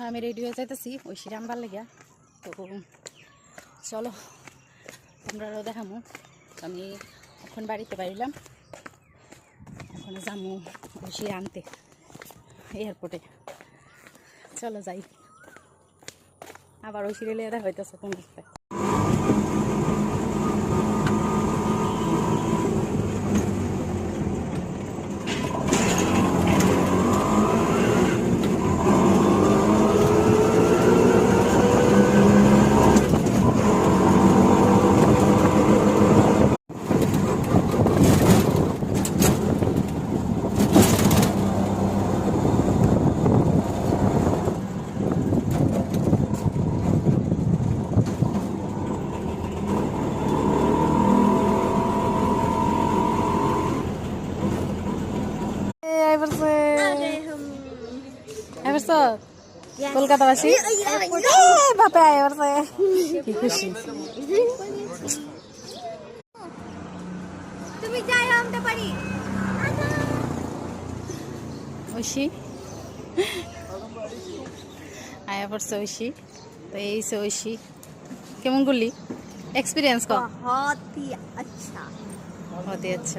আমি রেডি হয়ে যাইতেছি ওই শিরামবার লেগা। তো চলো তোমরাও দেখামো। আমি এখন বাড়িতে বাইলাম, এখন যামু ওই শিরা আনতে এয়ারপোর্টে। চলো যাই, আবার ওই শিরে লেগে দেখা হইতেছে তোমার সাথে। কলকাতাবাসী বাপে কি খুশি। তুমি যাই আমতে পারি ঐশী আয়া পড়ছে ঐশী। তো এই সে ঐশী, কেমন করলি এক্সপিরিয়েন্স? बहुत ही अच्छा। बहुत ही अच्छा।